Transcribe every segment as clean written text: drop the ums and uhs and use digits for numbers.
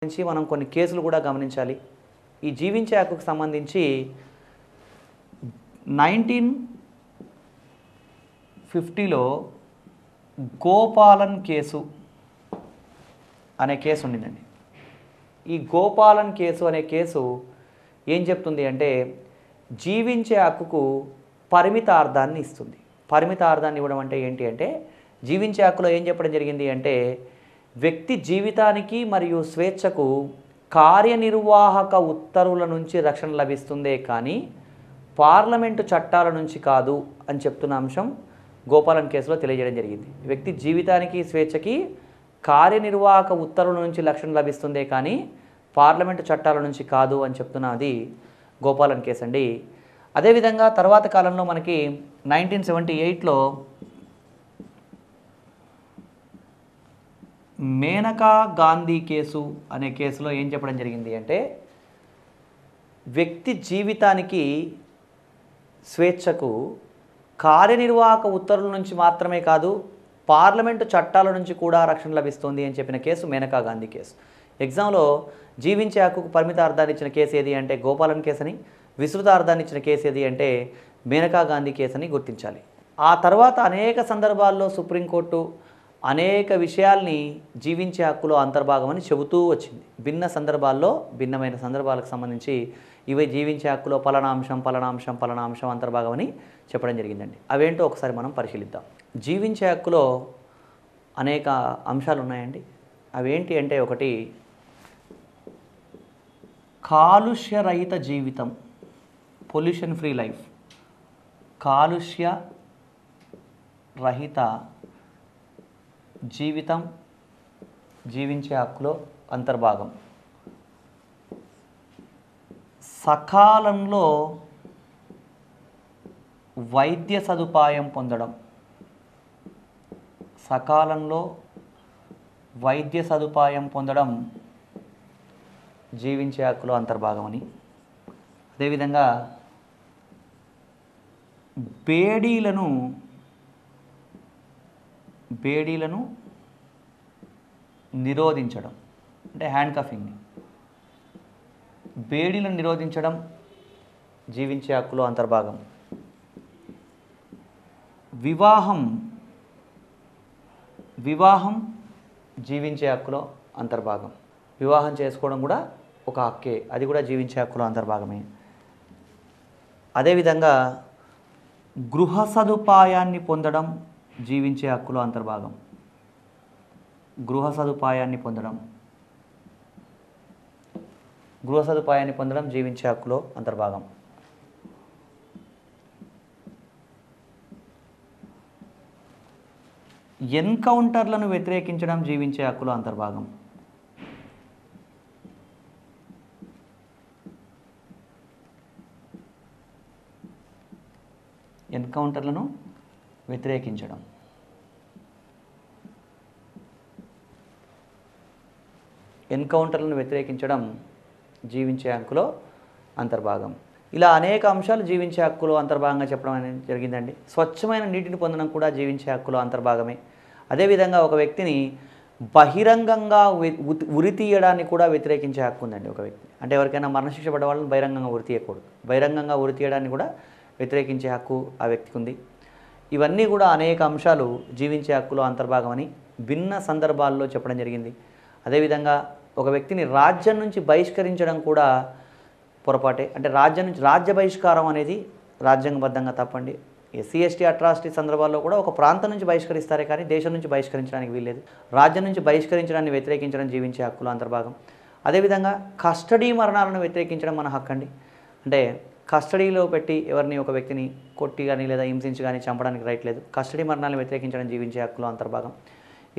నుంచి మనం కొన్ని కేసులు కూడా గమనించాలి. ఈ జీవించే హక్కుకు సంబంధించి 1950లో గోపాలన్ కేసు అనే కేసు ఉండిందండి. ఈ గోపాలన్ కేసు అనే కేసు ఏం చెప్తుంది అంటే జీవించే హక్కుకు పరిమితార్థాన్ని ఇస్తుంది. పరిమితార్థాన్ని ఇవ్వడం అంటే ఏంటి అంటే జీవించే హక్కులో ఏం చెప్పడం జరిగింది అంటే వ్యక్తి జీవితానికి మరియు స్వేచ్ఛకు కార్యనిర్వాహక ఉత్తర్వుల నుంచి రక్షణ లభిస్తుందే కానీ పార్లమెంటు చట్టాల నుంచి కాదు అని చెప్తున్న అంశం గోపాలన్ కేసులో తెలియజేయడం జరిగింది. వ్యక్తి జీవితానికి స్వేచ్ఛకి కార్యనిర్వాహక ఉత్తర్వుల నుంచి రక్షణ లభిస్తుందే కానీ పార్లమెంటు చట్టాల నుంచి కాదు అని చెప్తున్నది గోపాలన్ కేసు అండి. అదేవిధంగా తర్వాత కాలంలో మనకి 1978లో మేనకా గాంధీ కేసు అనే కేసులో ఏం చెప్పడం జరిగింది అంటే వ్యక్తి జీవితానికి స్వేచ్ఛకు కార్యనిర్వాహక ఉత్తర్వుల నుంచి మాత్రమే కాదు పార్లమెంటు చట్టాల నుంచి కూడా రక్షణ లభిస్తుంది అని చెప్పిన కేసు మేనకా గాంధీ కేసు. ఎగ్జామ్లో జీవించే హక్కుకు పరిమిత అర్థాన్ని ఇచ్చిన కేసు ఏది అంటే గోపాలన్ కేసు అని, విస్తృత అర్థాన్ని ఇచ్చిన కేసు ఏది అంటే మేనకా గాంధీ కేసు అని గుర్తించాలి. ఆ తర్వాత అనేక సందర్భాల్లో సుప్రీంకోర్టు అనేక విషయాల్ని జీవించే హక్కులో అంతర్భాగమని చెబుతూ వచ్చింది. భిన్న సందర్భాల్లో భిన్నమైన సందర్భాలకు సంబంధించి ఇవి జీవించే హక్కులో పలానాంశం అంతర్భాగమని చెప్పడం జరిగిందండి. అవేంటో ఒకసారి మనం పరిశీలిద్దాం. జీవించే హక్కులో అనేక అంశాలు ఉన్నాయండి. అవేంటి అంటే ఒకటి కాలుష్య రహిత జీవితం, పొల్యూషన్ ఫ్రీ లైఫ్. కాలుష్య రహిత జీవితం జీవించే హక్కులో అంతర్భాగం. సకాలంలో వైద్య సదుపాయం పొందడం, సకాలంలో వైద్య సదుపాయం పొందడం జీవించే హక్కులో అంతర్భాగమని. అదేవిధంగా బేడీలను నిరోధించడం అంటే హ్యాండ్ కఫింగ్ని, బేడీలను నిరోధించడం జీవించే హక్కులో అంతర్భాగం. వివాహం జీవించే హక్కులో అంతర్భాగం. వివాహం చేసుకోవడం కూడా ఒక హక్కే, అది కూడా జీవించే హక్కులో అంతర్భాగమే. అదేవిధంగా గృహ సదుపాయాన్ని పొందడం జీవించే హక్కులో అంతర్భాగం. గృహ సదుపాయాన్ని పొందడం జీవించే హక్కులో అంతర్భాగం. ఎన్కౌంటర్లను వ్యతిరేకించడం జీవించే హక్కులో అంతర్భాగం. ఎన్కౌంటర్లను వ్యతిరేకించడం. జీవించే హక్కులో అంతర్భాగం. ఇలా అనేక అంశాలు జీవించే హక్కులో అంతర్భాగంగా చెప్పడం అనేది జరిగిందండి. స్వచ్ఛమైన నీటిని పొందడం కూడా జీవించే హక్కులో అంతర్భాగమే. అదేవిధంగా ఒక వ్యక్తిని బహిరంగంగా ఉరి తీయడాన్ని కూడా వ్యతిరేకించే హక్కు ఉందండి ఒక వ్యక్తి. అంటే ఎవరికైనా మరణశిక్ష పడ్డ వాళ్ళని బహిరంగంగా ఉరి తీయకూడదు. బహిరంగంగా ఉరి తీయడాన్ని కూడా వ్యతిరేకించే హక్కు ఆ వ్యక్తికి ఉంది. ఇవన్నీ కూడా అనేక అంశాలు జీవించే హక్కులో అంతర్భాగమని భిన్న సందర్భాల్లో చెప్పడం జరిగింది. అదేవిధంగా ఒక వ్యక్తిని రాజ్యం నుంచి బహిష్కరించడం కూడా పొరపాటే. అంటే రాజ్య బహిష్కారం అనేది రాజ్యాంగబద్ధంగా తప్పండి. ఎస్సీ ఎస్టీ అట్రాసిటీ సందర్భాల్లో కూడా ఒక ప్రాంతం నుంచి బహిష్కరిస్తారే కానీ దేశం నుంచి బహిష్కరించడానికి వీల్లేదు. రాజ్యం నుంచి బహిష్కరించడాన్ని వ్యతిరేకించడం జీవించే హక్కులో అంతర్భాగం. అదేవిధంగా కస్టడీ మరణాలను వ్యతిరేకించడం మన హక్కు అండి. అంటే కస్టడీలో పెట్టి ఎవరిని ఒక వ్యక్తిని కొట్టి కానీ లేదా హింసించి కానీ చంపడానికి రైట్ లేదు. కస్టడీ మరణాలను వ్యతిరేకించడం జీవించే హక్కులో అంతర్భాగం.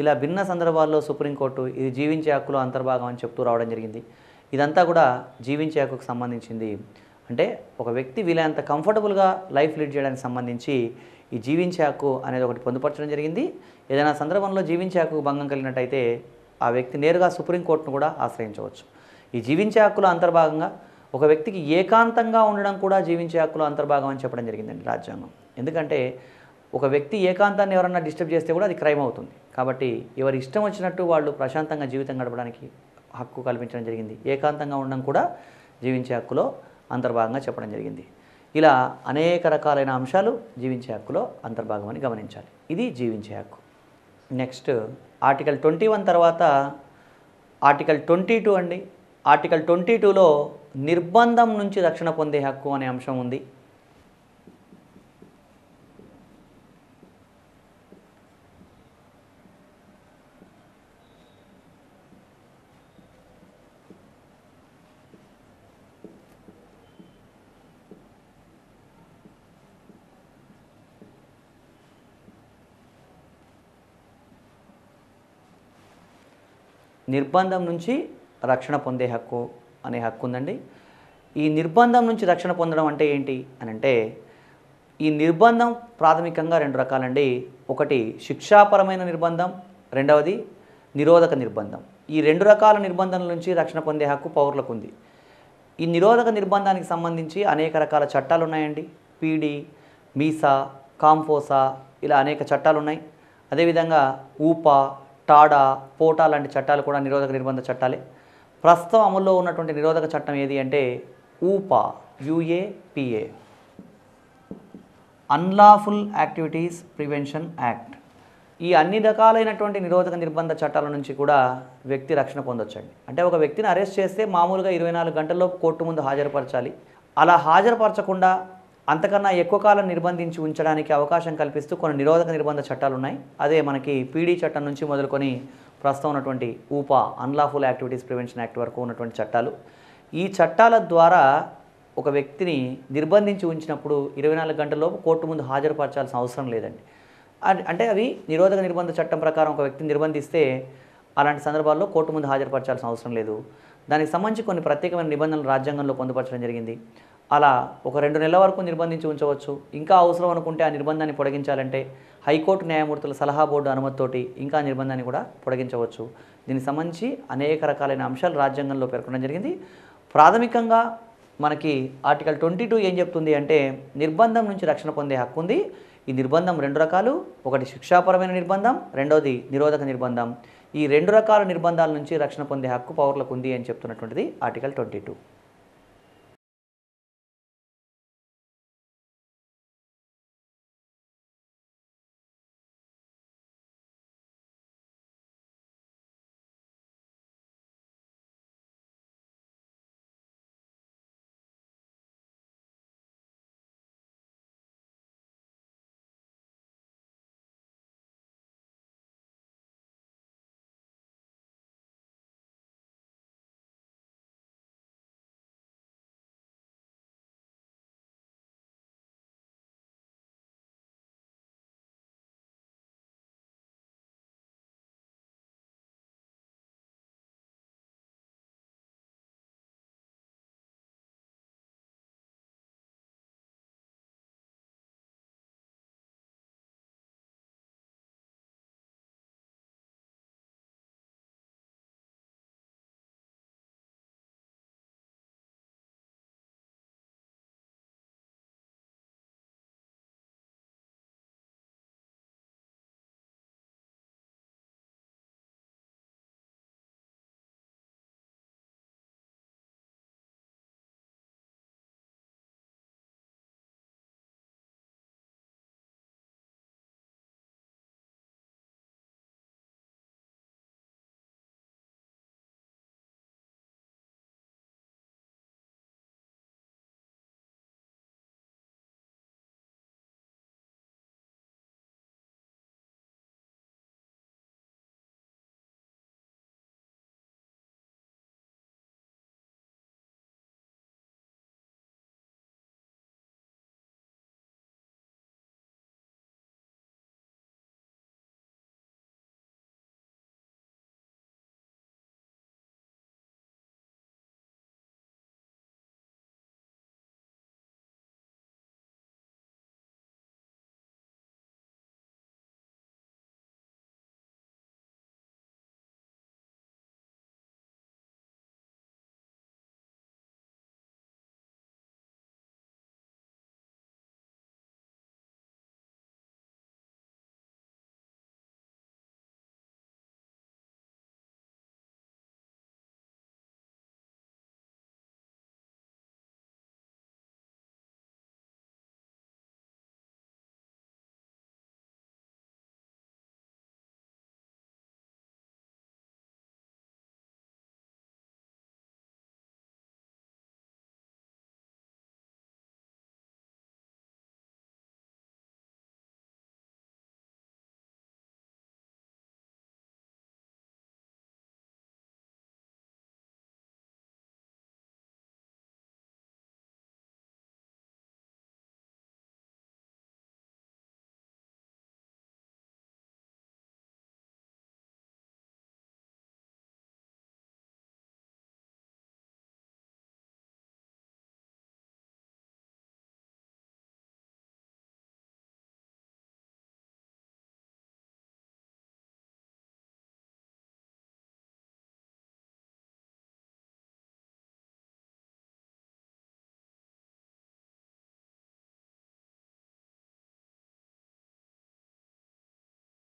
ఇలా భిన్న సందర్భాల్లో సుప్రీంకోర్టు ఇది జీవించే హక్కులో అంతర్భాగం అని చెప్తూ రావడం జరిగింది. ఇదంతా కూడా జీవించే హక్కుకు సంబంధించింది. అంటే ఒక వ్యక్తి వీలైనంత కంఫర్టబుల్గా లైఫ్ లీడ్ చేయడానికి సంబంధించి ఈ జీవించే హక్కు అనేది ఒకటి పొందుపరచడం జరిగింది. ఏదైనా సందర్భంలో జీవించే హక్కు భంగం కలిగినట్టయితే ఆ వ్యక్తి నేరుగా సుప్రీంకోర్టును కూడా ఆశ్రయించవచ్చు. ఈ జీవించే హక్కులో అంతర్భాగంగా ఒక వ్యక్తికి ఏకాంతంగా ఉండడం కూడా జీవించే హక్కులో అంతర్భాగం అని చెప్పడం జరిగిందండి రాజ్యాంగం. ఎందుకంటే ఒక వ్యక్తి ఏకాంతాన్ని ఎవరన్నా డిస్టర్బ్ చేస్తే కూడా అది క్రైమ్ అవుతుంది. కాబట్టి ఎవరి ఇష్టం వచ్చినట్టు వాళ్ళు ప్రశాంతంగా జీవితం గడపడానికి హక్కు కల్పించడం జరిగింది. ఏకాంతంగా ఉండడం కూడా జీవించే హక్కులో అంతర్భాగంగా చెప్పడం జరిగింది. ఇలా అనేక రకాలైన అంశాలు జీవించే హక్కులో అంతర్భాగం అని గమనించాలి. ఇది జీవించే హక్కు. నెక్స్ట్ ఆర్టికల్ 21 తర్వాత ఆర్టికల్ 22 అండి. ఆర్టికల్ 22లో నిర్బంధం నుంచి రక్షణ పొందే హక్కు అనే అంశం ఉంది. నిర్బంధం నుంచి రక్షణ పొందే హక్కు అనే హక్కు ఉందండి. ఈ నిర్బంధం నుంచి రక్షణ పొందడం అంటే ఏంటి అని అంటే, ఈ నిర్బంధం ప్రాథమికంగా 2 రకాలండి. ఒకటి శిక్షాపరమైన నిర్బంధం, రెండవది నిరోధక నిర్బంధం. ఈ 2 రకాల నిర్బంధం నుంచి రక్షణ పొందే హక్కు పౌరులకు ఉంది. ఈ నిరోధక నిర్బంధానికి సంబంధించి అనేక రకాల చట్టాలు ఉన్నాయండి. పీడీ, మీసా, కాంఫోసా ఇలా అనేక చట్టాలు ఉన్నాయి. అదేవిధంగా ఊపా, టాడా, పోటా లాంటి చట్టాలు కూడా నిరోధక నిర్బంధ చట్టాలే. ప్రస్తుతం అమల్లో ఉన్నటువంటి నిరోధక చట్టం ఏది అంటే ఊపా, UAPA, unlawful activities prevention act. ఈ అన్ని రకాలైనటువంటి నిరోధక నిర్బంధ చట్టాల నుంచి కూడా వ్యక్తి రక్షణ పొందొచ్చండి. అంటే ఒక వ్యక్తిని అరెస్ట్ చేస్తే మామూలుగా 24 గంటల్లో కోర్టు ముందు హాజరుపరచాలి. అలా హాజరుపరచకుండా అంతకన్నా ఎక్కువ కాలం నిర్బంధించి ఉంచడానికి అవకాశం కల్పిస్తూ కొన్ని నిరోధక నిర్బంధ చట్టాలు ఉన్నాయి. అదే మనకి పీడీ చట్టం నుంచి మొదలుకొని ప్రస్తుతం ఉన్నటువంటి ఊపా, అన్లాఫుల్ యాక్టివిటీస్ ప్రివెన్షన్ యాక్ట్ వరకు ఉన్నటువంటి చట్టాలు. ఈ చట్టాల ద్వారా ఒక వ్యక్తిని నిర్బంధించి ఉంచినప్పుడు 24 గంటల్లోపు కోర్టు ముందు హాజరుపరచాల్సిన అవసరం లేదండి. అంటే అవి నిరోధక నిర్బంధ చట్టం ప్రకారం ఒక వ్యక్తిని నిర్బంధిస్తే అలాంటి సందర్భాల్లో కోర్టు ముందు హాజరుపరచాల్సిన అవసరం లేదు. దానికి సంబంధించి కొన్ని ప్రత్యేకమైన నిబంధనలు రాజ్యాంగంలో పొందుపరచడం జరిగింది. అలా ఒక 2 నెలల వరకు నిర్బంధించి ఉంచవచ్చు. ఇంకా అవసరం అనుకుంటే ఆ నిర్బంధాన్ని పొడిగించాలంటే హైకోర్టు న్యాయమూర్తుల సలహా బోర్డు అనుమతితోటి ఇంకా నిర్బంధాన్ని కూడా పొడిగించవచ్చు. దీనికి సంబంధించి అనేక రకాలైన అంశాలు రాజ్యాంగంలో పేర్కొనడం జరిగింది. ప్రాథమికంగా మనకి ఆర్టికల్ 22 ఏం చెప్తుంది అంటే నిర్బంధం నుంచి రక్షణ పొందే హక్కు ఉంది. ఈ నిర్బంధం 2 రకాలు. ఒకటి శిక్షాపరమైన నిర్బంధం, రెండోది నిరోధక నిర్బంధం. ఈ 2 రకాల నిర్బంధాల నుంచి రక్షణ పొందే హక్కు పౌరులకు ఉంది అని చెప్తున్నటువంటిది ఆర్టికల్ 22.